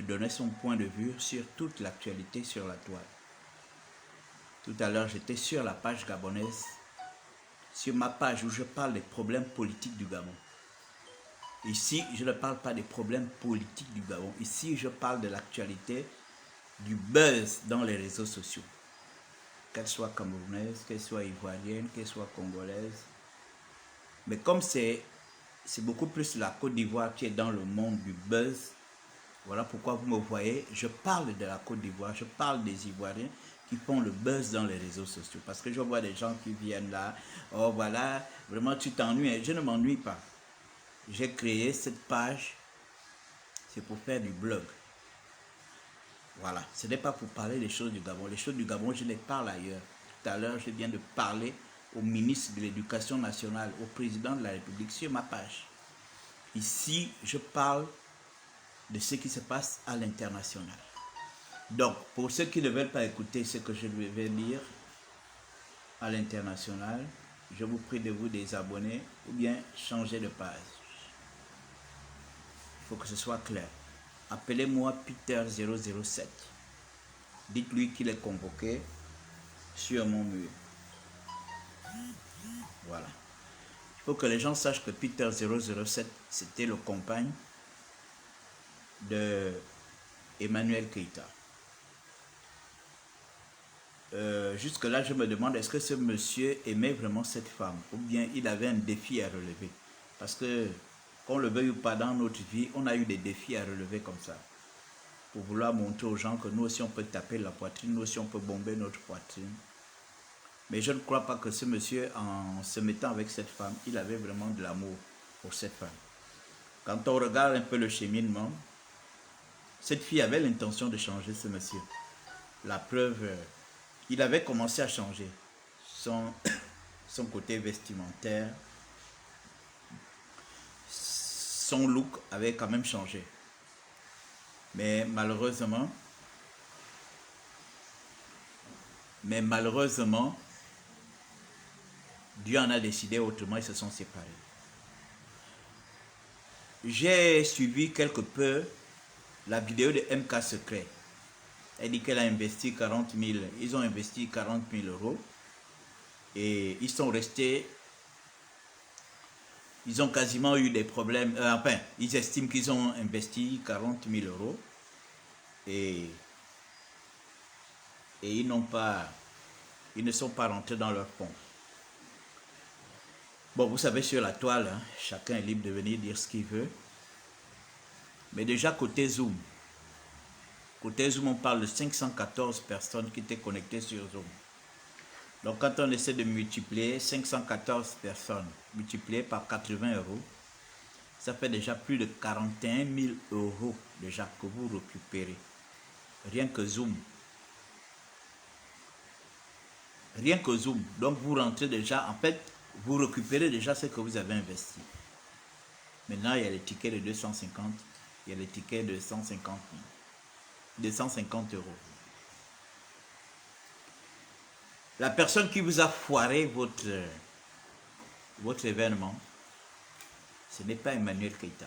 donner son point de vue sur toute l'actualité sur la toile. Tout à l'heure, j'étais sur la page gabonaise, sur ma page où je parle des problèmes politiques du Gabon. Ici, je ne parle pas des problèmes politiques du Gabon. Ici, je parle de l'actualité, du buzz dans les réseaux sociaux. Qu'elle soit camerounaise, qu'elle soit ivoirienne, qu'elle soit congolaise. Mais comme c'est beaucoup plus la Côte d'Ivoire qui est dans le monde du buzz, voilà pourquoi vous me voyez, je parle de la Côte d'Ivoire, je parle des Ivoiriens qui font le buzz dans les réseaux sociaux. Parce que je vois des gens qui viennent là, oh voilà, vraiment tu t'ennuies. Je ne m'ennuie pas. J'ai créé cette page, c'est pour faire du blog. Voilà, ce n'est pas pour parler des choses du Gabon. Les choses du Gabon, je les parle ailleurs. Tout à l'heure, je viens de parler au ministre de l'Éducation nationale, au président de la République sur ma page. Ici, je parle de ce qui se passe à l'international. Donc, pour ceux qui ne veulent pas écouter ce que je vais lire à l'international, je vous prie de vous désabonner ou bien changer de page. Il faut que ce soit clair. Appelez-moi Peter007. Dites-lui qu'il est convoqué sur mon mur. Voilà. Il faut que les gens sachent que Peter007, c'était le compagne de Emmanuel Keïta. Jusque-là, je me demande, est-ce que ce monsieur aimait vraiment cette femme ou bien il avait un défi à relever? Parce que, qu'on le veuille ou pas, dans notre vie, on a eu des défis à relever comme ça. Pour vouloir montrer aux gens que nous aussi on peut taper la poitrine, nous aussi on peut bomber notre poitrine. Mais je ne crois pas que ce monsieur, en se mettant avec cette femme, il avait vraiment de l'amour pour cette femme. Quand on regarde un peu le cheminement, cette fille avait l'intention de changer ce monsieur. La preuve, il avait commencé à changer son côté vestimentaire, son look avait quand même changé. Mais malheureusement, Dieu en a décidé autrement, ils se sont séparés. J'ai suivi quelque peu la vidéo de MK Secret. Elle dit qu'elle a investi 40 000, ils ont investi 40 000 euros et ils sont restés, ils ont quasiment eu des problèmes, enfin, ils estiment qu'ils ont investi 40 000 euros et ils ne sont pas rentrés dans leur fonds. Bon, vous savez, sur la toile, hein, chacun est libre de venir dire ce qu'il veut. Mais déjà, côté Zoom, on parle de 514 personnes qui étaient connectées sur Zoom. Donc, quand on essaie de multiplier 514 personnes, multiplié par 80 euros, ça fait déjà plus de 41 000 euros déjà que vous récupérez. Rien que Zoom. Rien que Zoom. Donc, vous rentrez déjà, en fait, vous récupérez déjà ce que vous avez investi. Maintenant, il y a les tickets de 250, il y a les tickets de 150 euros. La personne qui vous a foiré votre événement, ce n'est pas Emmanuel Keïta.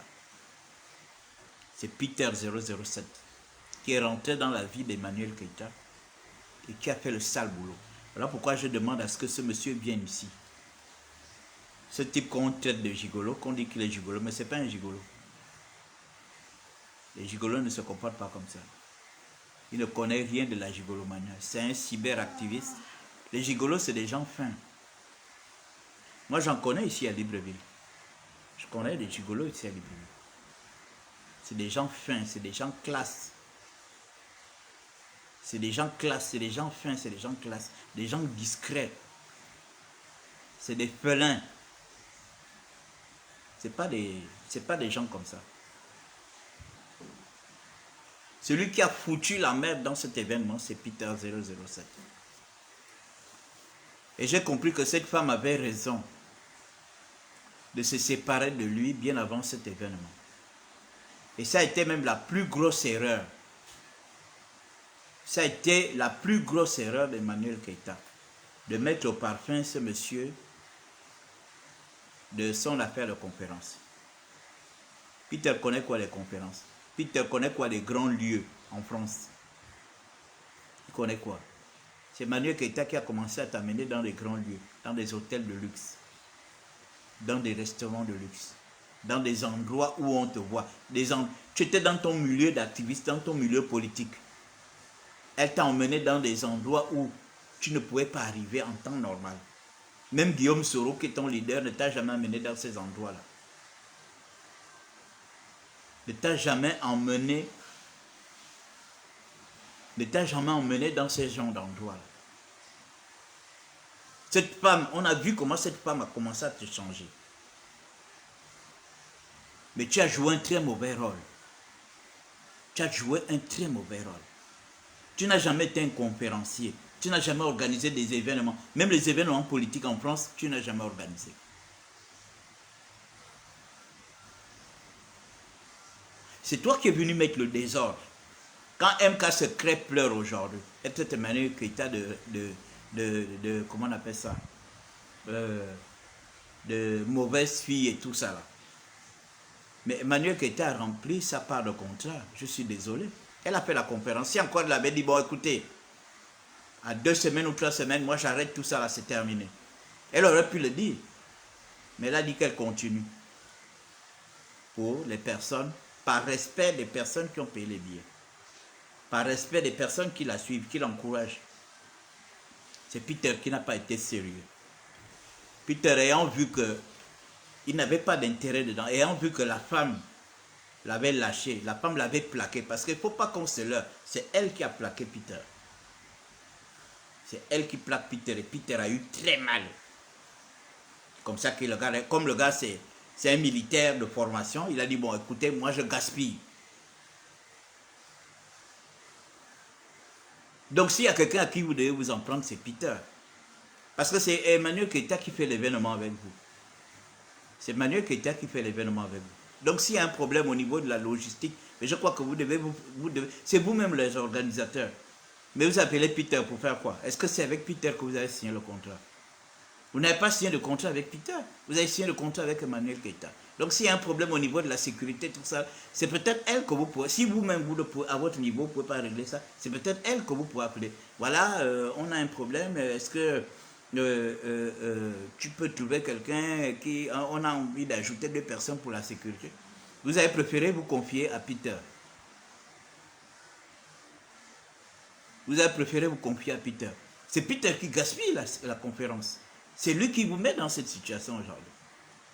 C'est Peter007 qui est rentré dans la vie d'Emmanuel Keïta et qui a fait le sale boulot. Voilà pourquoi je demande à ce que ce monsieur vienne ici. Ce type qu'on traite de gigolo, qu'on dit qu'il est gigolo, mais ce n'est pas un gigolo. Les gigolos ne se comportent pas comme ça. Il ne connaît rien de la gigolomanie. C'est un cyberactiviste. Les gigolos, c'est des gens fins. Moi, j'en connais ici à Libreville. Je connais des gigolos ici à Libreville. C'est des gens fins, c'est des gens classe. C'est des gens classe, c'est des gens fins, c'est des gens classe. Des gens discrets. C'est des felins. C'est pas des gens comme ça. Celui qui a foutu la merde dans cet événement, c'est Peter007. Et j'ai compris que cette femme avait raison de se séparer de lui bien avant cet événement. Et ça a été même la plus grosse erreur. Ça a été la plus grosse erreur d'Emmanuel Keïta. De mettre au parfum ce monsieur de son affaire de conférence. Peter connaît quoi les conférences? Peter connaît quoi des grands lieux en France? Il connaît quoi? C'est Emmanuel Keïta qui a commencé à t'amener dans des grands lieux, dans des hôtels de luxe, dans des restaurants de luxe, dans des endroits où on te voit. Tu étais dans ton milieu d'activiste, dans ton milieu politique. Elle t'a emmené dans des endroits où tu ne pouvais pas arriver en temps normal. Même Guillaume Soro, qui est ton leader, ne t'a jamais amené dans ces endroits-là. Ne t'a jamais emmené dans ces genres d'endroits-là. Cette femme, on a vu comment cette femme a commencé à te changer. Mais tu as joué un très mauvais rôle. Tu as joué un très mauvais rôle. Tu n'as jamais été un conférencier. Tu n'as jamais organisé des événements. Même les événements politiques en France, tu n'as jamais organisé. C'est toi qui es venu mettre le désordre. Quand MK Secret pleure aujourd'hui, et cette manière que tu as de comment on appelle ça, de mauvaise fille et tout ça là. Mais Emmanuel Keïta a rempli sa part de contrat. Je suis désolé. Elle a fait la conférence. Si encore elle avait dit, bon écoutez, à 2 semaines ou 3 semaines, moi j'arrête tout ça là, c'est terminé. Elle aurait pu le dire. Mais elle a dit qu'elle continue. Pour les personnes, par respect des personnes qui ont payé les billets. Par respect des personnes qui la suivent, qui l'encouragent. C'est Peter qui n'a pas été sérieux. Peter ayant vu qu'il n'avait pas d'intérêt dedans, ayant vu que la femme l'avait lâché, la femme l'avait plaqué, parce qu'il ne faut pas qu'on se leurre, c'est elle qui a plaqué Peter. C'est elle qui plaque Peter et Peter a eu très mal. Comme ça que le gars, comme le gars c'est un militaire de formation, il a dit bon écoutez, moi je gaspille. Donc s'il y a quelqu'un à qui vous devez vous en prendre, c'est Peter. Parce que c'est Emmanuel Keïta qui fait l'événement avec vous. C'est Emmanuel Keïta qui fait l'événement avec vous. Donc s'il y a un problème au niveau de la logistique, mais je crois que vous devez c'est vous-même les organisateurs. Mais vous appelez Peter pour faire quoi? Est-ce que c'est avec Peter que vous avez signé le contrat? Vous n'avez pas signé de contrat avec Peter. Vous avez signé le contrat avec Emmanuel Keïta. Donc s'il y a un problème au niveau de la sécurité, tout ça, c'est peut-être elle que vous pouvez, si vous-même, à votre niveau, vous ne pouvez pas régler ça, c'est peut-être elle que vous pouvez appeler. Voilà, on a un problème, est-ce que tu peux trouver quelqu'un qui, on a envie d'ajouter 2 personnes pour la sécurité? Vous avez préféré vous confier à Peter. Vous avez préféré vous confier à Peter. C'est Peter qui gaspille la conférence. C'est lui qui vous met dans cette situation aujourd'hui.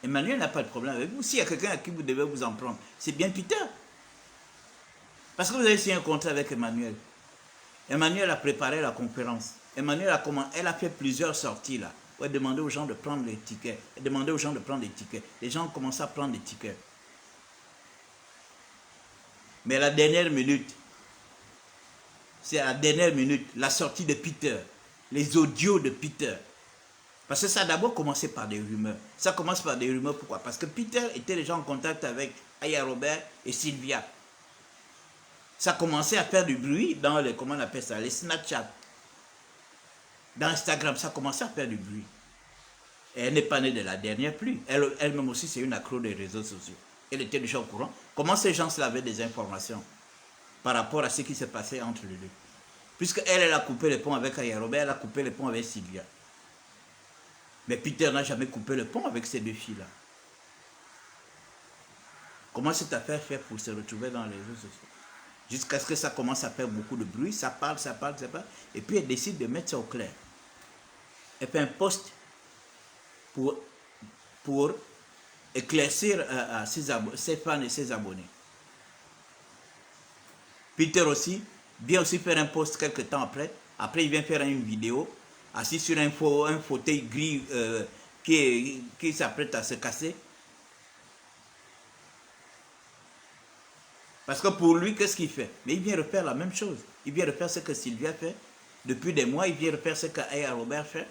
Emmanuel n'a pas de problème avec vous. S'il y a quelqu'un à qui vous devez vous en prendre, c'est bien Peter. Parce que vous avez signé un contrat avec Emmanuel. Emmanuel a préparé la conférence. Emmanuel elle a fait plusieurs sorties là. Elle a demandé aux gens de prendre les tickets. Elle a demandé aux gens de prendre les tickets. Les gens ont commencé à prendre des tickets. Mais à la dernière minute, c'est à la dernière minute, la sortie de Peter, les audios de Peter. Parce que ça a d'abord commencé par des rumeurs. Ça commence par des rumeurs, pourquoi? Parce que Peter était déjà en contact avec Aya Robert et Sylvia. Ça commençait à faire du bruit dans les, comment on appelle ça, les Snapchat. Dans Instagram, ça commençait à faire du bruit. Et elle n'est pas née de la dernière pluie. Elle-même aussi, c'est une accro des réseaux sociaux. Elle était déjà au courant. Comment ces gens-là avaient des informations par rapport à ce qui s'est passé entre les deux? Puisque elle a coupé les ponts avec Aya Robert, elle a coupé les ponts avec Sylvia. Mais Peter n'a jamais coupé le pont avec ces 2 filles-là. Comment cette affaire fait pour se retrouver dans les réseaux sociaux? Jusqu'à ce que ça commence à faire beaucoup de bruit, ça parle, et puis elle décide de mettre ça au clair. Elle fait un post pour éclaircir à ses fans et ses abonnés. Peter aussi vient aussi faire un post quelques temps après. Après, il vient faire une vidéo assis sur un fauteuil gris qui s'apprête à se casser. Parce que pour lui, qu'est-ce qu'il fait? Mais il vient refaire la même chose. Il vient refaire ce que Sylvia fait. Depuis des mois, il vient refaire ce que Aya Robert fait.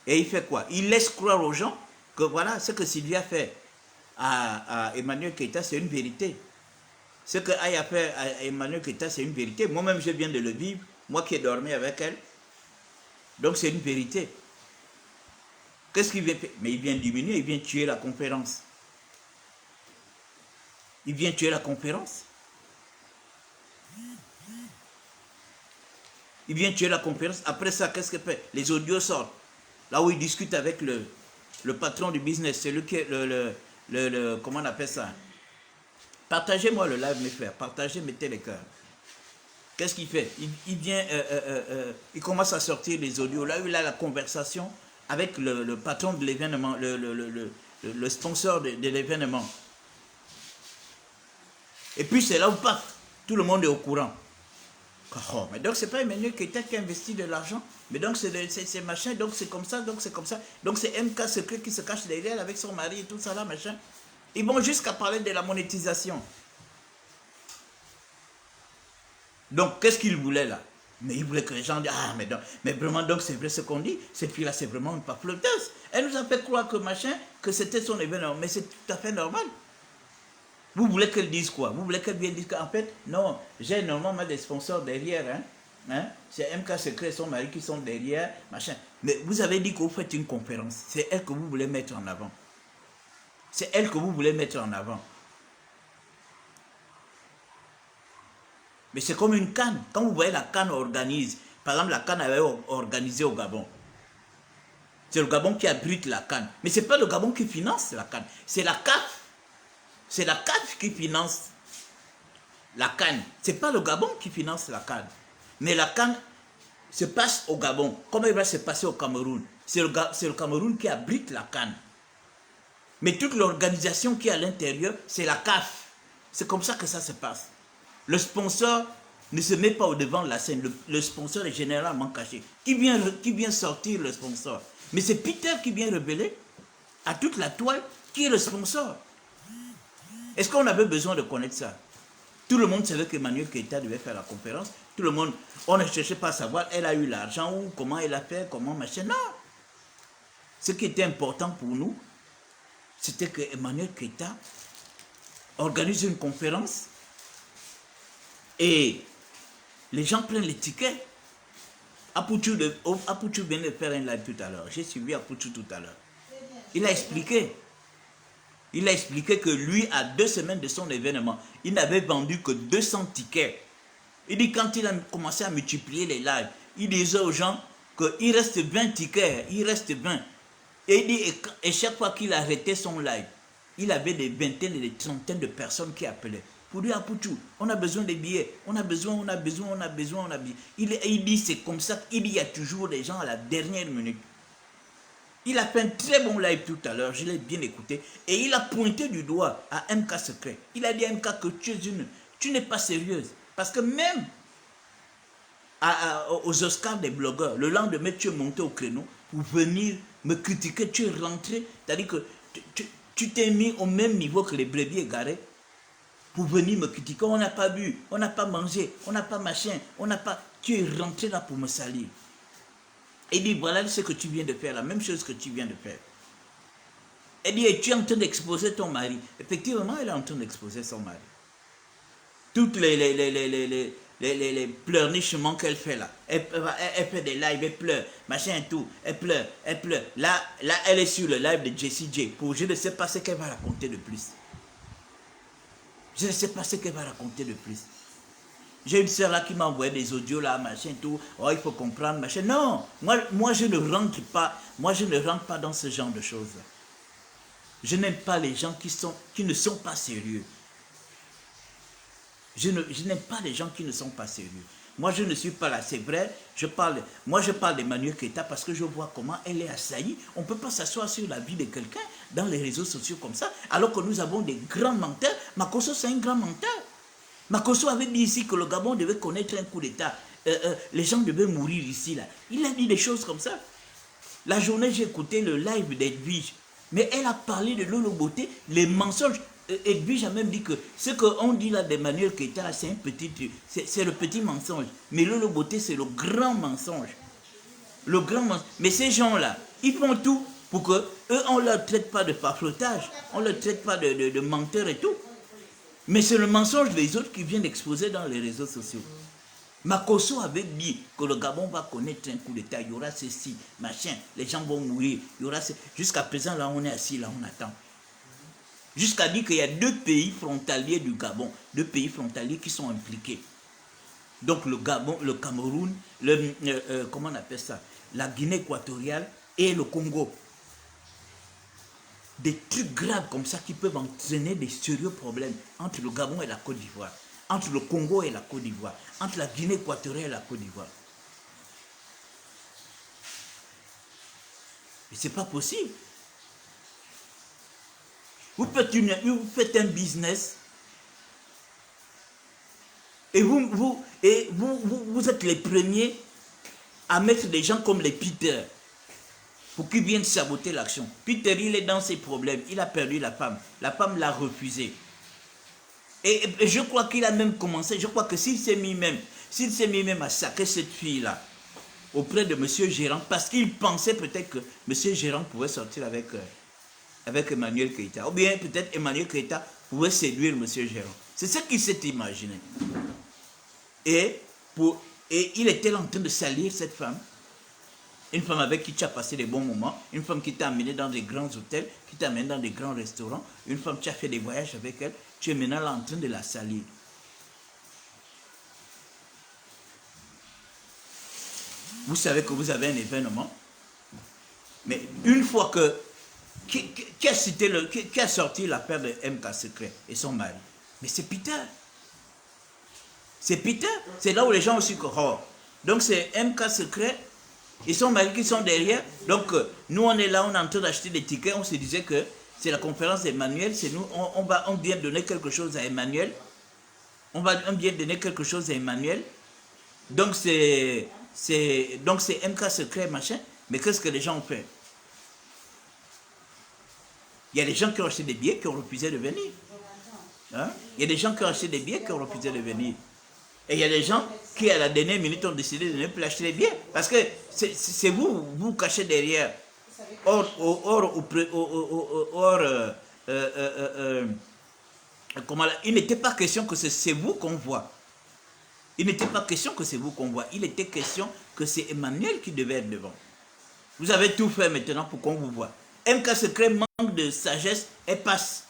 Et il fait quoi? Il laisse croire aux gens que voilà, ce que Sylvia fait à Emmanuel Keïta, c'est une vérité. Ce que Aya fait à Emmanuel Keïta, c'est une vérité. Moi-même, je viens de le vivre. Moi qui ai dormi avec elle. Donc c'est une vérité. Qu'est-ce qu'il vient faire? Mais il vient diminuer, il vient tuer la conférence. Il vient tuer la conférence. Il vient tuer la conférence. Après ça, qu'est-ce qu'il fait? Les audios sortent. Là où il discute avec le patron du business, c'est lui qui est comment on appelle ça? Partagez-moi le live, mes frères. Partagez, mettez les cœurs. Qu'est-ce qu'il fait? Il vient, il commence à sortir les audios. Là où il a la conversation avec le patron de l'événement, le sponsor de l'événement. Et puis c'est là où paf, tout le monde est au courant. Oh, mais donc c'est pas Emmanuel Keïta qui a investi de l'argent, mais donc c'est machin, donc c'est comme ça, donc c'est comme ça. Donc c'est MK Secret qui se cache derrière avec son mari et tout ça là, machin. Ils vont jusqu'à parler de la monétisation. Donc qu'est-ce qu'ils voulaient là? Mais ils voulaient que les gens disent, ah mais vraiment donc c'est vrai ce qu'on dit, cette fille là c'est vraiment une paploteuse. Elle nous a fait croire que machin, que c'était son événement, mais c'est tout à fait normal. Vous voulez qu'elle dise quoi? Vous voulez qu'elle vienne dire qu'en fait, non, j'ai normalement des sponsors derrière, hein? C'est MK Secret et son mari qui sont derrière, machin. Mais vous avez dit que vous faites une conférence. C'est elle que vous voulez mettre en avant. C'est elle que vous voulez mettre en avant. Mais c'est comme une canne. Quand vous voyez la canne organise, par exemple la canne avait organisé au Gabon. C'est le Gabon qui abrite la canne. Mais ce n'est pas le Gabon qui finance la canne. C'est la CAF. C'est la CAF qui finance la canne. Ce n'est pas le Gabon qui finance la canne. Mais la canne se passe au Gabon. Comme elle va se passer au Cameroun. C'est le Cameroun qui abrite la canne. Mais toute l'organisation qui est à l'intérieur, c'est la CAF. C'est comme ça que ça se passe. Le sponsor ne se met pas au devant de la scène. Le sponsor est généralement caché. Qui vient sortir le sponsor? Mais c'est Peter qui vient révéler à toute la toile qui est le sponsor. Est-ce qu'on avait besoin de connaître ça? Tout le monde savait qu'Emmanuel Keïta devait faire la conférence. Tout le monde, on ne cherchait pas à savoir, elle a eu l'argent ou comment elle a fait, comment machin. Non. Ce qui était important pour nous, c'était que Emmanuel Keïta organise une conférence et les gens prennent les tickets. Apouchou vient de faire un live tout à l'heure. J'ai suivi Apouchou tout à l'heure. Il a expliqué. Il a expliqué que lui, à 2 semaines de son événement, il n'avait vendu que 200 tickets. Il dit quand il a commencé à multiplier les lives, il disait aux gens qu'il reste 20 tickets, il reste 20. Et il dit, et chaque fois qu'il arrêtait son live, il avait des vingtaines et des trentaines de personnes qui appelaient. Pour dire à Pouchou, on a besoin des billets, on a besoin. Il dit, c'est comme ça qu'il y a toujours des gens à la dernière minute. Il a fait un très bon live tout à l'heure, je l'ai bien écouté, et il a pointé du doigt à MK Secret. Il a dit à MK que tu n'es pas sérieuse. Parce que même aux Oscars des blogueurs, le lendemain, tu es monté au créneau pour venir me critiquer, tu es rentré, c'est-à-dire que tu t'es mis au même niveau que les brebis égarés pour venir me critiquer. On n'a pas bu, on n'a pas mangé, on n'a pas machin, on n'a pas... Tu es rentré là pour me salir. Et dit, voilà ce que tu viens de faire, la même chose que tu viens de faire. Elle dit, et tu es en train d'exposer ton mari. Effectivement, elle est en train d'exposer son mari. Toutes les pleurnichements qu'elle fait là. Elle fait des lives, elle pleure, machin et tout. Elle pleure. Là, elle est sur le live de Jessie J. Pour je ne sais pas ce qu'elle va raconter de plus. Je ne sais pas ce qu'elle va raconter de plus. J'ai une soeur là qui m'a envoyé des audios là, machin, tout. Oh, il faut comprendre, machin. Non, moi je ne rentre pas. Moi je ne rentre pas dans ce genre de choses. Je n'aime pas les gens qui ne sont pas sérieux. Je n'aime pas les gens qui ne sont pas sérieux. Moi je ne suis pas là, c'est vrai. Moi je parle d'Emmanuel Keïta parce que je vois comment elle est assaillie. On ne peut pas s'asseoir sur la vie de quelqu'un dans les réseaux sociaux comme ça, alors que nous avons des grands menteurs. Makosso c'est un grand menteur. Makosso avait dit ici que le Gabon devait connaître un coup d'État. Les gens devaient mourir ici, là. Il a dit des choses comme ça. La journée, j'ai écouté le live d'Edwige. Mais elle a parlé de Lolo Beauté, les mensonges. Edwige a même dit que ce qu'on dit là d'Emmanuel Keïta, c'est le petit mensonge. Mais Lolo Beauté, c'est le grand mensonge. Le grand mensonge. Mais ces gens-là, ils font tout pour que eux, on ne leur traite pas de paflotage. On ne leur traite pas de menteurs et tout. Mais c'est le mensonge des autres qui viennent exposer dans les réseaux sociaux. Makosso avait dit que le Gabon va connaître un coup d'État, il y aura ceci, machin, les gens vont mourir, il y aura Jusqu'à présent, là, on est assis, là, on attend. Jusqu'à dire qu'il y a 2 pays frontaliers du Gabon, 2 pays frontaliers qui sont impliqués. Donc le Gabon, le Cameroun, comment on appelle ça, la Guinée équatoriale et le Congo. Des trucs graves comme ça qui peuvent entraîner des sérieux problèmes entre le Gabon et la Côte d'Ivoire, entre le Congo et la Côte d'Ivoire, entre la Guinée équatoriale et la Côte d'Ivoire. Mais c'est pas possible. Vous faites un business et vous êtes les premiers à mettre des gens comme les Peter pour qu'ils viennent saboter l'action. Peter, il est dans ses problèmes, il a perdu la femme l'a refusé. Et je crois qu'il a même commencé, je crois que s'il s'est mis même à sacrer cette fille-là auprès de M. Gérant, parce qu'il pensait peut-être que M. Gérant pouvait sortir avec Emmanuel Keïta. Ou bien peut-être Emmanuel Keïta pouvait séduire M. Gérant. C'est ce qu'il s'est imaginé. Et il était en train de salir cette femme. Une femme avec qui tu as passé des bons moments. Une femme qui t'a amené dans des grands hôtels, qui t'a amené dans des grands restaurants. Une femme, tu as fait des voyages avec elle. Tu es maintenant là en train de la salir. Vous savez que vous avez un événement. Mais une fois que... Qui a sorti l'affaire de MK Secret et son mari? Mais c'est Peter. C'est Peter. C'est là où les gens ont su que... Oh, donc c'est MK Secret et son mari qui sont derrière. Donc nous on est là, on est en train d'acheter des tickets. On se disait que c'est la conférence d'Emmanuel. C'est nous, on vient donner quelque chose à Emmanuel. On vient donner quelque chose à Emmanuel. Donc c'est MK Secret machin. Mais qu'est-ce que les gens ont fait? Il y a des gens qui ont acheté des billets qui ont refusé de venir. Hein? Il y a des gens qui ont acheté des billets qui ont refusé de venir. Et il y a des gens qui, à la dernière minute, ont décidé de ne plus acheter les billets. Parce que c'est vous cachez derrière. Il n'était pas question que c'est vous qu'on voit. Il n'était pas question que c'est vous qu'on voit. Il était question que c'est Emmanuel qui devait être devant. Vous avez tout fait maintenant pour qu'on vous voit. MK Secret manque de sagesse et passe.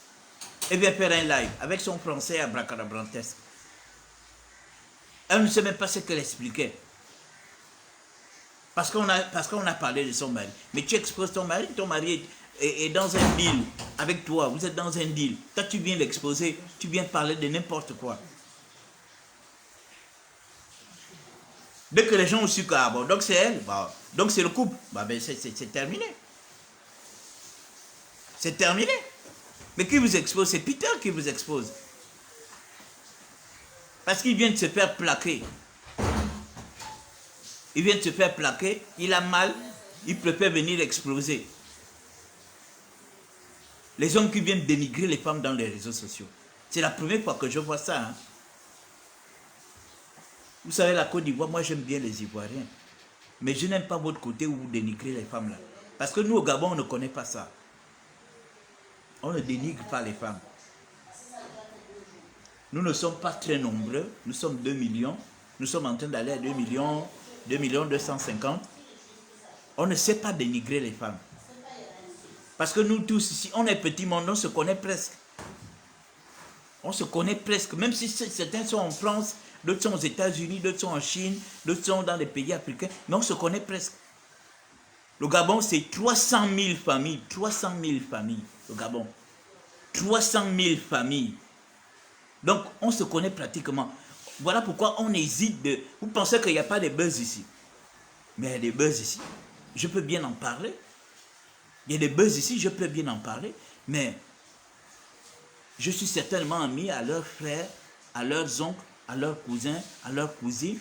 Et vient faire un live avec son français abracadabrantesque. Elle ne sait même pas ce qu'elle expliquait. Parce qu'on a parlé de son mari. Mais tu exposes ton mari est dans un deal avec toi. Vous êtes dans un deal. Toi, tu viens l'exposer, tu viens parler de n'importe quoi. Dès que les gens ont su que, ah bon, donc c'est elle, bah, donc c'est le couple, bah, ben c'est terminé. C'est terminé. Mais qui vous expose? C'est Peter qui vous expose. Parce qu'il vient de se faire plaquer. Il vient de se faire plaquer, il a mal, il préfère venir exploser. Les hommes qui viennent dénigrer les femmes dans les réseaux sociaux. C'est la première fois que je vois ça. Hein. Vous savez, la Côte d'Ivoire, moi j'aime bien les Ivoiriens. Mais je n'aime pas votre côté où vous dénigrez les femmes là. Parce que nous au Gabon, on ne connaît pas ça. On ne dénigre pas les femmes. Nous ne sommes pas très nombreux. Nous sommes 2 millions. Nous sommes en train d'aller à 2 millions 250. On ne sait pas dénigrer les femmes. Parce que nous tous ici, on est petit monde, on se connaît presque. On se connaît presque. Même si certains sont en France, d'autres sont aux États-Unis, d'autres sont en Chine, d'autres sont dans les pays africains. Mais on se connaît presque. Le Gabon, c'est 300 000 familles. 300 000 familles, le Gabon. 300 000 familles. Donc, on se connaît pratiquement. Voilà pourquoi on hésite de... Vous pensez qu'il n'y a pas de buzz ici. Mais il y a des buzz ici. Je peux bien en parler. Il y a des buzz ici, je peux bien en parler. Mais je suis certainement ami à leurs frères, à leurs oncles, à leurs cousins, à leurs cousines.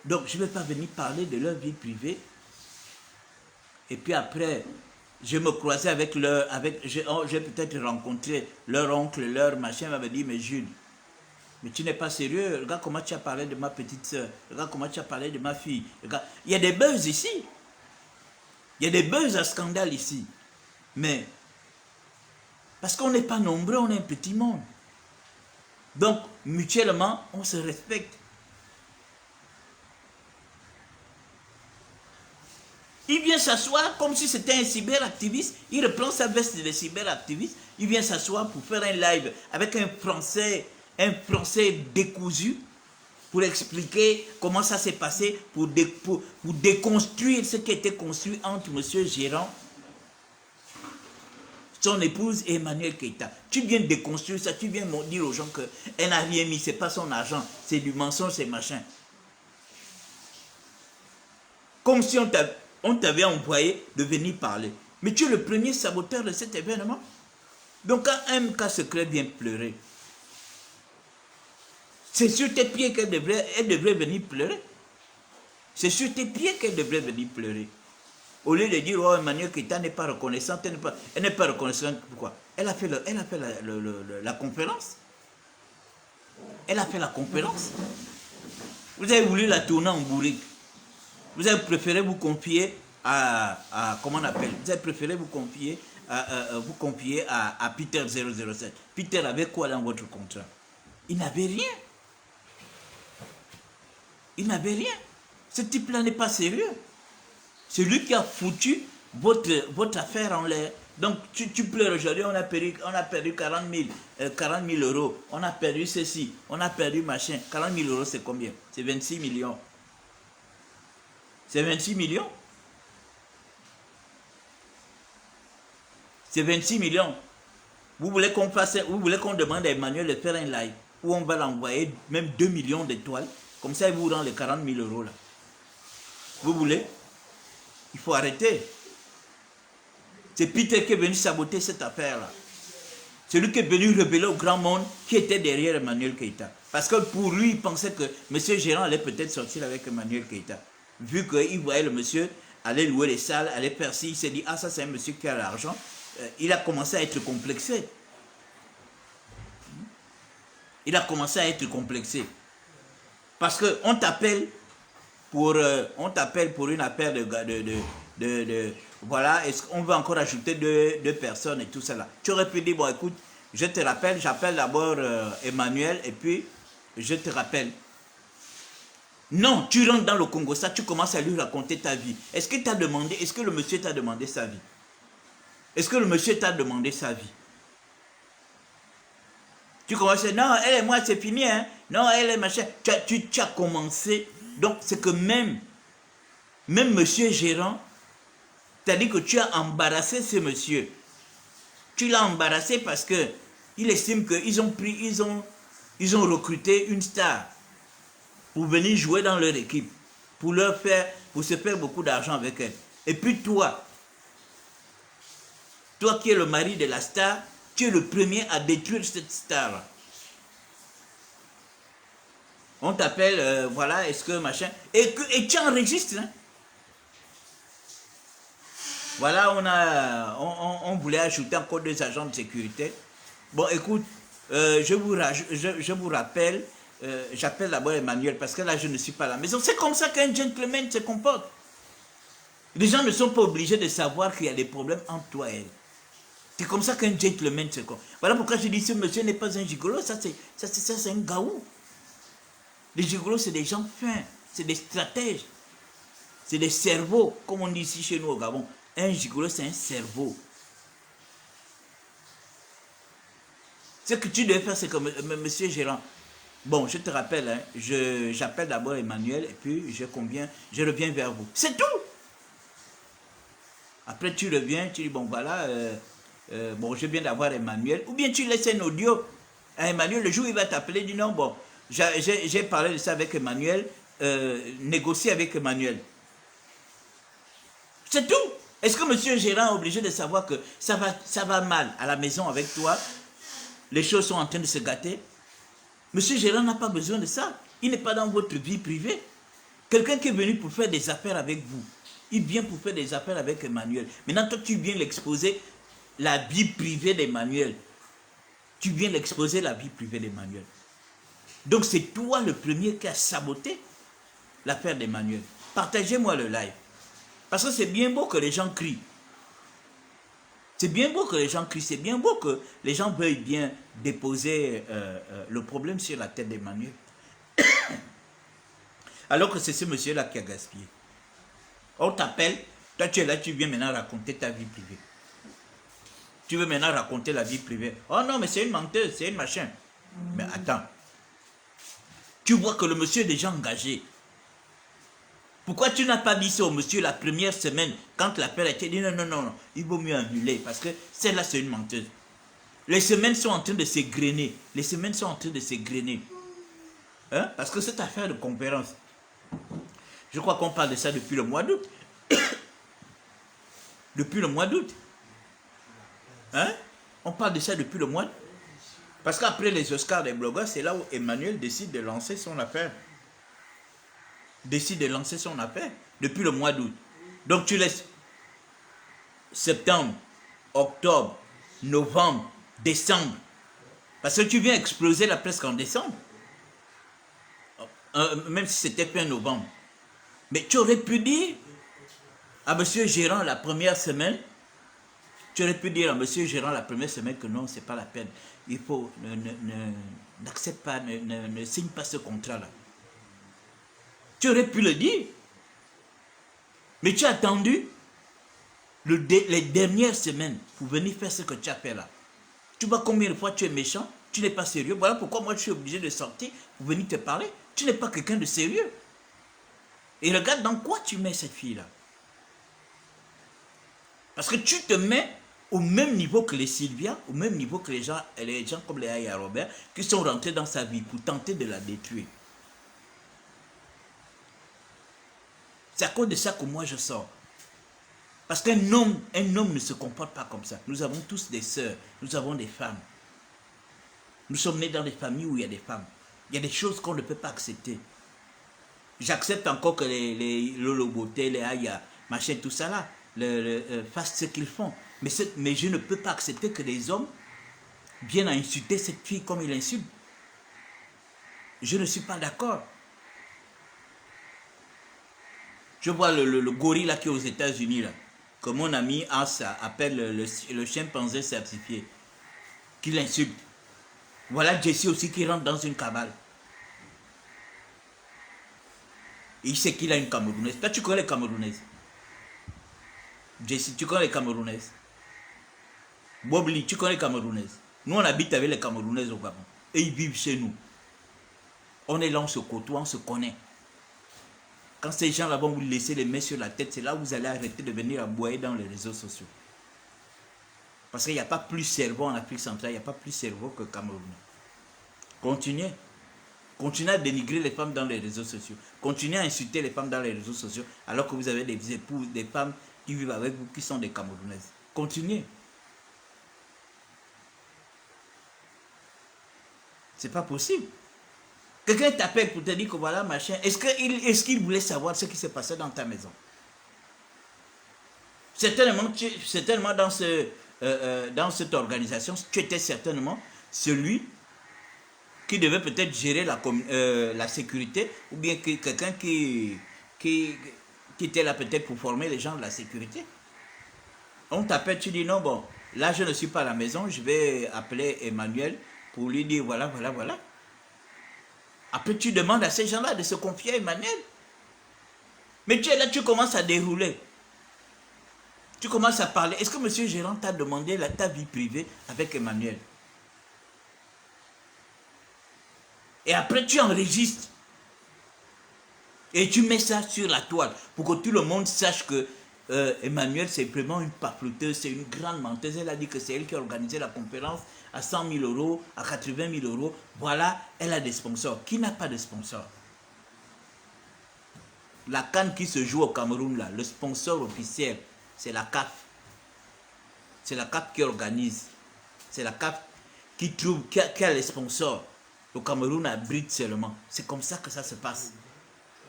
Donc, je ne vais pas venir parler de leur vie privée. Et puis après, je me croisais avec leur... J'ai peut-être rencontré leur oncle, leur machin, m'avait dit, mais Jules, mais tu n'es pas sérieux, regarde comment tu as parlé de ma petite soeur, regarde comment tu as parlé de ma fille. Regarde. Il y a des buzz ici. Il y a des buzz à scandale ici. Mais, parce qu'on n'est pas nombreux, on est un petit monde. Donc, mutuellement, on se respecte. Il vient s'asseoir comme si c'était un cyberactiviste. Il reprend sa veste de cyberactiviste. Il vient s'asseoir pour faire un live avec un Français décousu, pour expliquer comment ça s'est passé, pour déconstruire ce qui a été construit entre M. Gérant, son épouse et Emmanuel Keïta. Tu viens déconstruire ça, tu viens dire aux gens qu'elle n'a rien mis, c'est pas son argent, c'est du mensonge, c'est machin. Comme si on t'avait envoyé de venir parler. Mais tu es le premier saboteur de cet événement. Donc quand un cas secret vient pleurer, c'est sur tes pieds qu'elle devrait venir pleurer. C'est sur tes pieds qu'elle devrait venir pleurer. Au lieu de dire, oh, Emmanuel Keïta n'est pas reconnaissante, elle n'est pas reconnaissante. Pourquoi? Elle a fait la conférence. Elle a fait la conférence. Vous avez voulu la tourner en bourrique. Vous avez préféré vous confier comment on appelle? Vous avez préféré vous confier à Peter 007. Peter avait quoi dans votre contrat? Il n'avait rien. Il n'avait rien. Ce type-là n'est pas sérieux. C'est lui qui a foutu votre affaire en l'air. Donc tu pleures aujourd'hui, on a perdu 40 000 euros. On a perdu ceci, on a perdu machin. 40 000 euros, c'est combien? C'est 26 millions. C'est 26 millions. C'est 26 millions. Vous voulez qu'on demande à Emmanuel de faire un live où on va l'envoyer même 2 millions d'étoiles. Comme ça, il vous rend les 40 000 euros là. Vous voulez? Il faut arrêter. C'est Peter qui est venu saboter cette affaire-là. C'est lui qui est venu révéler au grand monde qui était derrière Emmanuel Keïta. Parce que pour lui, il pensait que M. Gérant allait peut-être sortir avec Emmanuel Keïta. Vu qu'il voyait le monsieur aller louer les salles, aller faire ci, il s'est dit, ah ça c'est un monsieur qui a l'argent. Il a commencé à être complexé. Il a commencé à être complexé. Parce qu'on t'appelle pour une affaire voilà, est-ce qu'on veut encore ajouter deux personnes et tout cela. Tu aurais pu dire, bon écoute, je te rappelle, j'appelle d'abord Emmanuel et puis je te rappelle. Non, tu rentres dans le Congo, ça, tu commences à lui raconter ta vie. Est-ce que le monsieur t'a demandé sa vie? Est-ce que le monsieur t'a demandé sa vie? Tu commences à dire, non, elle et moi, c'est fini, hein. Non, elle est machin. Tu as commencé. Donc, c'est que même monsieur Gérant, t'as dit que tu as embarrassé ce monsieur. Tu l'as embarrassé parce que il estime qu'ils ont recruté une star pour venir jouer dans leur équipe, pour se faire beaucoup d'argent avec elle. Et puis toi qui es le mari de la star, tu es le premier à détruire cette star. On t'appelle, voilà, est-ce que machin, et tu enregistres, hein. Voilà, on voulait ajouter encore 2 agents de sécurité. Bon, écoute, je vous rappelle, j'appelle d'abord Emmanuel parce que là, je ne suis pas à la maison. C'est comme ça qu'un gentleman se comporte. Les gens ne sont pas obligés de savoir qu'il y a des problèmes entre toi et elle. C'est comme ça qu'un gentleman se comporte. Voilà pourquoi je dis, ce monsieur n'est pas un gigolo, ça c'est un gaou. Les gigolos, c'est des gens fins, c'est des stratèges, c'est des cerveaux, comme on dit ici chez nous au Gabon. Un gigolo, c'est un cerveau. Ce que tu devais faire, c'est que monsieur Gérant, bon, je te rappelle, hein, j'appelle d'abord Emmanuel et puis je reviens vers vous. C'est tout. Après, tu reviens, tu dis, bon, voilà, bon, je viens d'avoir Emmanuel. Ou bien tu laisses un audio à Emmanuel, le jour où il va t'appeler, dis non, bon, j'ai parlé de ça avec Emmanuel, négocier avec Emmanuel. C'est tout. Est-ce que monsieur Gérant est obligé de savoir que ça va mal à la maison avec toi? Les choses sont en train de se gâter. Monsieur Gérant n'a pas besoin de ça. Il n'est pas dans votre vie privée. Quelqu'un qui est venu pour faire des affaires avec vous, il vient pour faire des affaires avec Emmanuel. Maintenant, toi, tu viens l'exposer la vie privée d'Emmanuel. Tu viens l'exposer la vie privée d'Emmanuel. Donc, c'est toi le premier qui a saboté l'affaire d'Emmanuel. Partagez-moi le live. Parce que c'est bien beau que les gens crient. C'est bien beau que les gens crient. C'est bien beau que les gens veuillent bien déposer le problème sur la tête d'Emmanuel. Alors que c'est ce monsieur-là qui a gaspillé. On t'appelle, Toi, tu es là, tu viens maintenant raconter ta vie privée. Tu veux maintenant raconter la vie privée. Oh non, mais c'est une menteuse, c'est une machin. Mais attends. Tu vois que le monsieur est déjà engagé. Pourquoi tu n'as pas dit ça au monsieur la première semaine, quand l'appel a été dit non, non, non, non, il vaut mieux annuler, parce que celle-là, c'est une menteuse. Les semaines sont en train de s'égrener. Les semaines sont en train de s'égrener. Hein? Parce que cette affaire de conférence, je crois qu'on parle de ça depuis le mois d'août. Depuis le mois d'août. Hein? On parle de ça depuis le mois d'août. Parce qu'après les Oscars des blogueurs, c'est là où Emmanuel décide de lancer son affaire. Décide de lancer son affaire depuis le mois d'août. Donc tu laisses septembre, octobre, novembre, décembre. Parce que tu viens exploser la presque en décembre. Même si c'était fin novembre. Mais tu aurais pu dire à monsieur Gérant la première semaine, tu aurais pu dire à monsieur Gérant la première semaine que non, c'est pas la peine. Il faut, n'accepte pas, ne signe pas ce contrat-là. Tu aurais pu le dire. Mais tu as attendu les dernières semaines pour venir faire ce que tu as fait là. Tu vois combien de fois tu es méchant, tu n'es pas sérieux. Voilà pourquoi moi je suis obligé de sortir pour venir te parler. Tu n'es pas quelqu'un de sérieux. Et regarde dans quoi tu mets cette fille-là. Parce que tu te mets au même niveau que les Sylvia, au même niveau que les gens comme les Aya Robert, qui sont rentrés dans sa vie pour tenter de la détruire. C'est à cause de ça que moi je sors. Parce qu'un homme ne se comporte pas comme ça. Nous avons tous des sœurs, nous avons des femmes. Nous sommes nés dans des familles où il y a des femmes. Il y a des choses qu'on ne peut pas accepter. J'accepte encore que les Lolo Beauté, les Aya, machin, tout ça là, fassent ce qu'ils font. Mais je ne peux pas accepter que les hommes viennent à insulter cette fille comme ils l'insultent. Je ne suis pas d'accord. Je vois le gorille là qui est aux États-Unis là, que mon ami As appelle le chimpanzé certifié, qui l'insulte. Voilà Jessie aussi qui rentre dans une cabale. Et il sait qu'il a une Camerounaise. Toi, tu connais les Camerounaises. Jessie, tu connais les Camerounaises. Bobli, tu connais les Camerounaises. Nous, on habite avec les Camerounaises au Gabon. Et ils vivent chez nous. On est là, on se côtoie, on se connaît. Quand ces gens-là vont vous laisser les mains sur la tête, c'est là où vous allez arrêter de venir aboyer dans les réseaux sociaux. Parce qu'il n'y a pas plus cerveau en Afrique centrale, il n'y a pas plus cerveau que Cameroun. Continuez. Continuez à dénigrer les femmes dans les réseaux sociaux. Continuez à insulter les femmes dans les réseaux sociaux, alors que vous avez des épouses, des femmes qui vivent avec vous, qui sont des Camerounaises. Continuez. C'est pas possible. Quelqu'un t'appelle pour te dire que voilà, machin. Est-ce qu'il voulait savoir ce qui s'est passé dans ta maison? Certainement dans cette organisation, tu étais certainement celui qui devait peut-être gérer la sécurité, ou bien quelqu'un qui était là peut-être pour former les gens de la sécurité. On t'appelle, tu dis non, bon, là je ne suis pas à la maison, je vais appeler Emmanuel pour lui dire voilà, voilà, voilà. Après, tu demandes à ces gens-là de se confier à Emmanuel. Mais tu es là, tu commences à dérouler. Tu commences à parler. Est-ce que M. Gérant t'a demandé ta vie privée avec Emmanuel? Et après, tu enregistres. Et tu mets ça sur la toile pour que tout le monde sache que Emmanuel, c'est vraiment une paploteuse, c'est une grande menteuse. Elle a dit que c'est elle qui a organisé la conférence à 100 000 euros, à 80 000 euros. Voilà, elle a des sponsors. Qui n'a pas de sponsors? La CAN qui se joue au Cameroun, là, le sponsor officiel, c'est la CAF. C'est la CAF qui organise. C'est la CAF qui trouve, qui a les sponsors. Le Cameroun abrite seulement. C'est comme ça que ça se passe.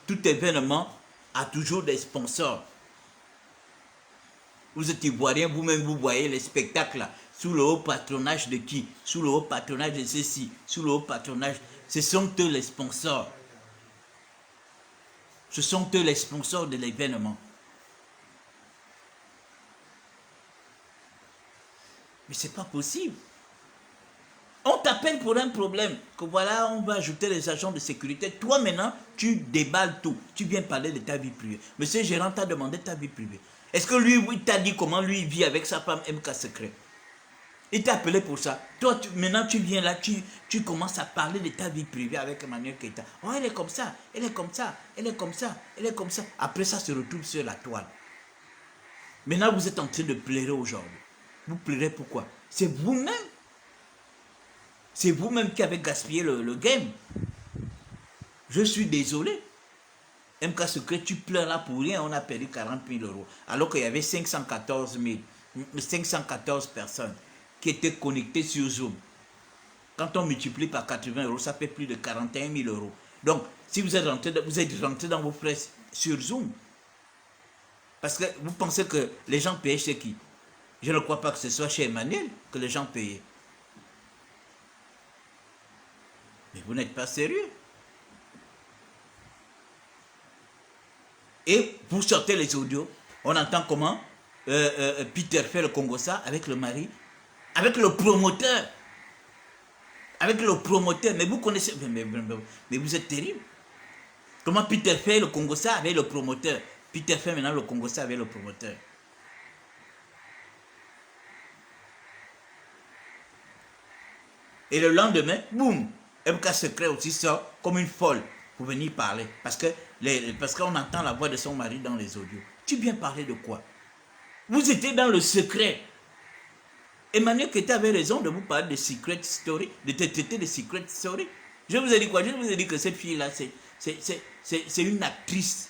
Tout événement a toujours des sponsors. Vous êtes ivoirien, vous-même vous voyez les spectacles là, sous le haut patronage de qui? Sous le haut patronage de ceci, sous le haut patronage. Ce sont eux les sponsors. Ce sont eux les sponsors de l'événement. Mais c'est pas possible. On t'appelle pour un problème, que voilà, on va ajouter les agents de sécurité. Toi maintenant, tu déballes tout. Tu viens parler de ta vie privée. Monsieur Gérant t'a demandé ta vie privée. Est-ce que lui, il t'a dit comment lui il vit avec sa femme MK Secret? Il t'a appelé pour ça. Toi, maintenant, tu viens là, tu commences à parler de ta vie privée avec Emmanuel Keïta. Oh, elle est comme ça, elle est comme ça, elle est comme ça, elle est comme ça. Après, ça se retrouve sur la toile. Maintenant, vous êtes en train de pleurer aujourd'hui. Vous pleurez pourquoi? C'est vous-même. C'est vous-même qui avez gaspillé le game. Je suis désolé. MK Secret, tu pleures là pour rien, on a perdu 40 000 euros. Alors qu'il y avait 514 personnes qui étaient connectées sur Zoom. Quand on multiplie par 80 euros, ça fait plus de 41 000 euros. Donc, si vous êtes rentré dans vos frais sur Zoom, parce que vous pensez que les gens payaient chez qui? Je ne crois pas que ce soit chez Emmanuel que les gens payaient. Mais vous n'êtes pas sérieux. Et vous sortez les audios, on entend comment Peter fait le Congossa avec le mari, avec le promoteur. Avec le promoteur, mais vous connaissez, mais vous êtes terrible. Comment Peter fait le Congossa avec le promoteur? Peter fait maintenant le Congossa avec le promoteur. Et le lendemain, boum, MK Secret aussi sort comme une folle pour venir parler. Parce qu'on entend la voix de son mari dans les audios. Tu viens parler de quoi? Vous étiez dans le secret. Emmanuel Keïta avait raison de vous parler de secret story, de te traiter de secret story. Je vous ai dit quoi? Je vous ai dit que cette fille-là, c'est une actrice.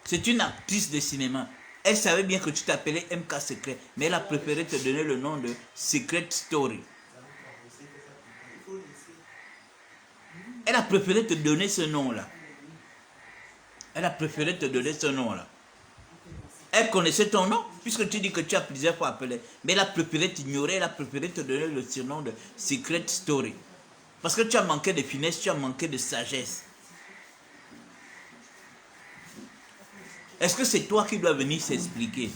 C'est une actrice de cinéma. Elle savait bien que tu t'appelais MK Secret, mais elle a préféré te donner le nom de Secret Story. Elle a préféré te donner ce nom-là. Elle a préféré te donner ce nom-là. Elle connaissait ton nom, puisque tu dis que tu as plusieurs fois appelé. Mais elle a préféré t'ignorer, elle a préféré te donner le surnom de Secret Story. Parce que tu as manqué de finesse, tu as manqué de sagesse. Est-ce que c'est toi qui dois venir s'expliquer?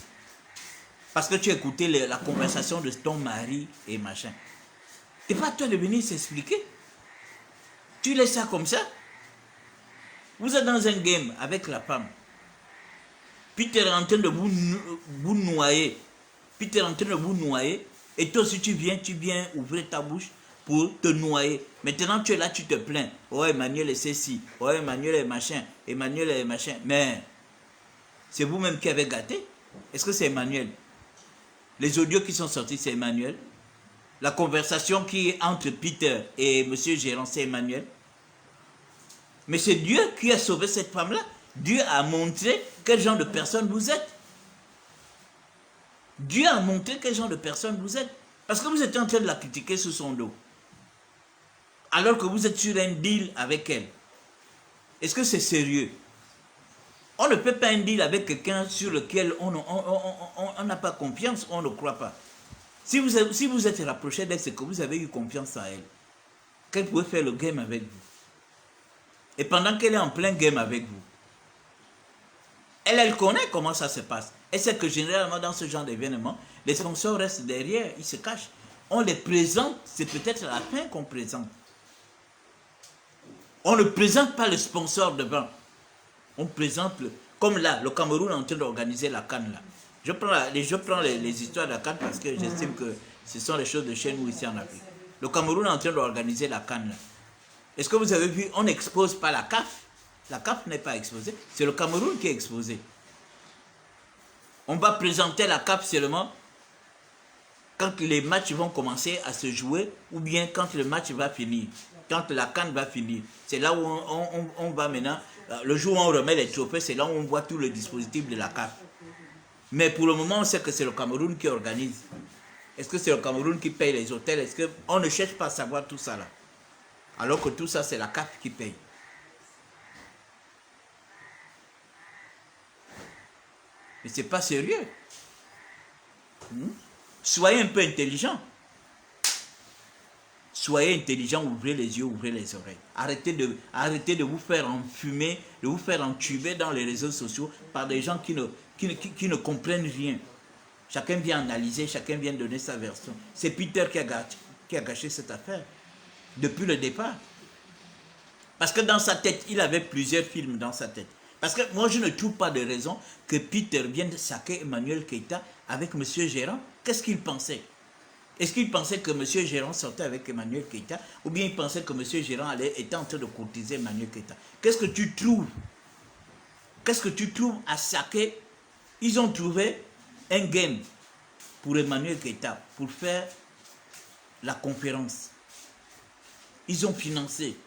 Parce que tu as écouté la conversation de ton mari et machin. C'est pas à toi de venir s'expliquer. Tu laisses ça comme ça. Vous êtes dans un game avec la femme. Peter est en train de vous noyer. Peter est en train de vous noyer. Et toi aussi tu viens ouvrir ta bouche pour te noyer. Maintenant tu es là, tu te plains. Oh Emmanuel est ceci. Oh Emmanuel est machin. Emmanuel est machin. Mais c'est vous-même qui avez gâté. Est-ce que c'est Emmanuel? Les audios qui sont sortis, c'est Emmanuel. La conversation qui est entre Peter et monsieur Gérant, c'est Emmanuel. Mais c'est Dieu qui a sauvé cette femme-là. Dieu a montré quel genre de personne vous êtes. Dieu a montré quel genre de personne vous êtes. Parce que vous êtes en train de la critiquer sous son dos. Alors que vous êtes sur un deal avec elle. Est-ce que c'est sérieux? On ne fait pas un deal avec quelqu'un sur lequel on n'a pas confiance, on ne croit pas. Si vous êtes rapproché d'elle, c'est que vous avez eu confiance en elle. Qu'elle pouvait faire le game avec vous. Et pendant qu'elle est en plein game avec vous, elle connaît comment ça se passe. Elle sait que généralement dans ce genre d'événement, les sponsors restent derrière, ils se cachent. On les présente, c'est peut-être à la fin qu'on présente. On ne présente pas le sponsor devant. On présente, comme là, le Cameroun est en train d'organiser la CAN là. Je prends les histoires de la CAN parce que j'estime que ce sont les choses de chez nous ici en Afrique. Le Cameroun est en train d'organiser la CAN là. Est-ce que vous avez vu, on n'expose pas la CAF. La CAF n'est pas exposée, c'est le Cameroun qui est exposé. On va présenter la CAF seulement quand les matchs vont commencer à se jouer ou bien quand le match va finir, quand la CAN va finir. C'est là où on va maintenant, le jour où on remet les trophées, c'est là où on voit tout le dispositif de la CAF. Mais pour le moment, on sait que c'est le Cameroun qui organise. Est-ce que c'est le Cameroun qui paye les hôtels? Est-ce qu'on ne cherche pas à savoir tout ça là? Alors que tout ça, c'est la CAF qui paye. Mais c'est pas sérieux. Soyez un peu intelligent. Soyez intelligent, ouvrez les yeux, ouvrez les oreilles. Arrêtez de vous faire enfumer, de vous faire entuber dans les réseaux sociaux par des gens qui ne comprennent rien. Chacun vient analyser, chacun vient donner sa version. C'est Peter qui a gâché cette affaire. Depuis le départ. Parce que dans sa tête, il avait plusieurs films dans sa tête. Parce que moi, je ne trouve pas de raison que Peter vienne saquer Emmanuel Keïta avec M. Gérard. Qu'est-ce qu'il pensait? Est-ce qu'il pensait que M. Gérard sortait avec Emmanuel Keïta ou bien il pensait que M. Gérard était en train de courtiser Emmanuel Keïta? Qu'est-ce que tu trouves? Qu'est-ce que tu trouves à saquer? Ils ont trouvé un game pour Emmanuel Keïta pour faire la conférence. Ils ont financé.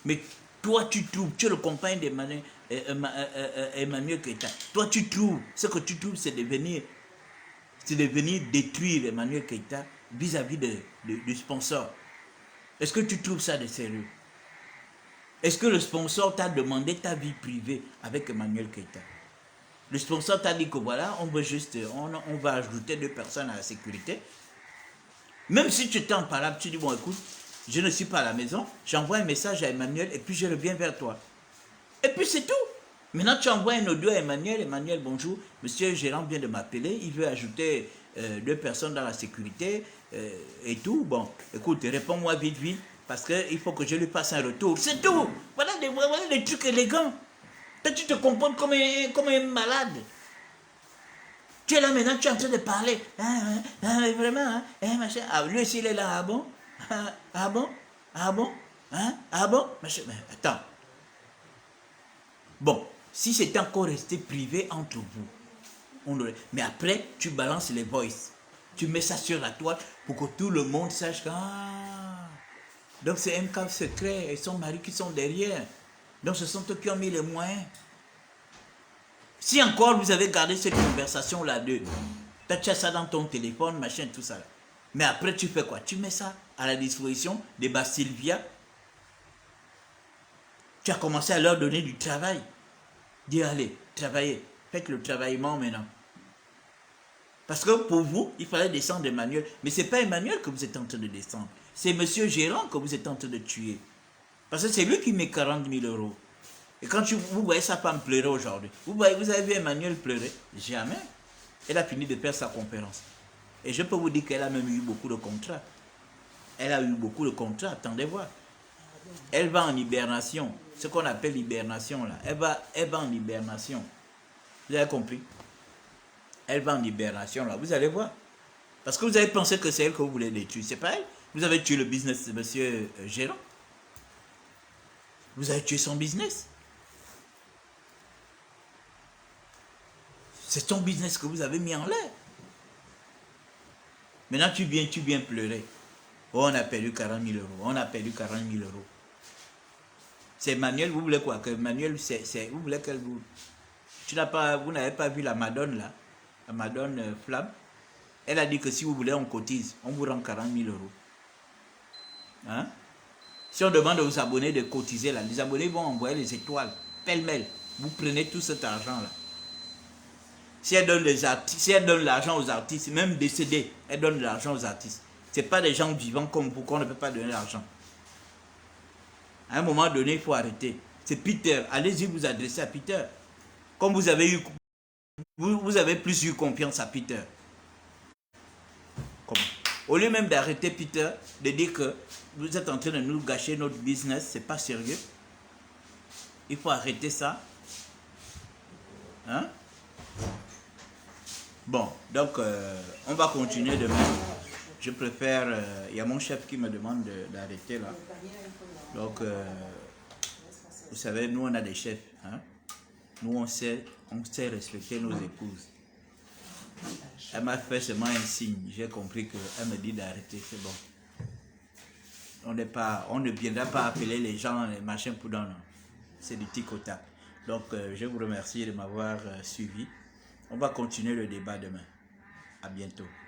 Mais toi, tu trouves, tu es le compagnon d'Emmanuel Emmanuel Keïta. Toi, tu trouves, ce que tu trouves, c'est de venir détruire Emmanuel Keïta vis-à-vis du sponsor. Est-ce que tu trouves ça de sérieux? Est-ce que le sponsor t'a demandé ta vie privée avec Emmanuel Keïta? Le sponsor t'a dit que voilà, on va ajouter 2 personnes à la sécurité. Même si tu étais en parole, tu dis bon écoute, je ne suis pas à la maison, j'envoie un message à Emmanuel et puis je reviens vers toi. Et puis c'est tout. Maintenant tu envoies un audio à Emmanuel. Emmanuel, bonjour, monsieur Gérard vient de m'appeler, il veut ajouter 2 personnes dans la sécurité et tout. Bon, écoute, réponds-moi vite, vite, parce qu'il faut que je lui passe un retour. C'est tout. Voilà des trucs élégants. Toi, tu te comportes comme un malade. Tu es là maintenant, tu es en train de parler. Vraiment, machin. Lui aussi, il est là. Ah bon? Ah bon? Ah bon? Ah bon? Machin. Mais attends. Bon, si c'était encore resté privé entre vous, mais après, tu balances les voices. Tu mets ça sur la toile pour que tout le monde sache que... donc c'est un cas secret et son mari qui sont derrière. Donc ce sont eux qui ont mis les moyens. Si encore vous avez gardé cette conversation-là de... tu as ça dans ton téléphone, machin, tout ça. Mais après, tu fais quoi? Tu mets ça à la disposition de Sylvia. Tu as commencé à leur donner du travail. Dis, allez, travaillez. Faites le travaillement maintenant. Parce que pour vous, il fallait descendre Emmanuel. Mais ce n'est pas Emmanuel que vous êtes en train de descendre. C'est M. Gérard que vous êtes en train de tuer. Parce que c'est lui qui met 40 000 euros. Et quand vous voyez sa femme pleurer aujourd'hui, vous avez vu Emmanuel pleurer? Jamais. Elle a fini de faire sa conférence. Et je peux vous dire qu'elle a même eu beaucoup de contrats. Elle a eu beaucoup de contrats, attendez voir. Elle va en hibernation. Ce qu'on appelle hibernation là. Elle va en hibernation. Vous avez compris? Elle va en hibernation là. Vous allez voir. Parce que vous avez pensé que c'est elle que vous voulez détruire. C'est pas elle. Vous avez tué le business de monsieur Gérard. Vous avez tué son business. C'est ton business que vous avez mis en l'air. Maintenant, tu viens pleurer. Oh, on a perdu 40 000 euros. On a perdu 40 000 euros. C'est Emmanuel, vous voulez quoi? Que Emmanuel, vous voulez qu'elle vous... Vous n'avez pas vu la Madone là? La Madone Flamme. Elle a dit que si vous voulez, on cotise. On vous rend 40 000 euros. Hein? Si on demande aux abonnés de cotiser là, les abonnés vont envoyer les étoiles. Pêle-mêle. Vous prenez tout cet argent là. Si elle donne l'argent aux artistes, même décédés, elle donne de l'argent aux artistes. Ce n'est pas des gens vivants comme vous qu'on ne peut pas donner l'argent. À un moment donné, il faut arrêter. C'est Peter. Allez-y vous adresser à Peter. Comme vous avez plus eu confiance à Peter. Comment? Au lieu même d'arrêter Peter, de dire que vous êtes en train de nous gâcher notre business, c'est pas sérieux. Il faut arrêter ça. Hein? Bon, donc on va continuer demain. Je préfère, il y a mon chef qui me demande d'arrêter là. Donc, vous savez, nous on a des chefs. Hein? Nous on sait respecter nos épouses. Elle m'a fait seulement un signe. J'ai compris qu'elle me dit d'arrêter, c'est bon. On ne viendra pas appeler les gens, les machins pour non. C'est du tic-au-tac. Donc, je vous remercie de m'avoir suivi. On va continuer le débat demain. À bientôt.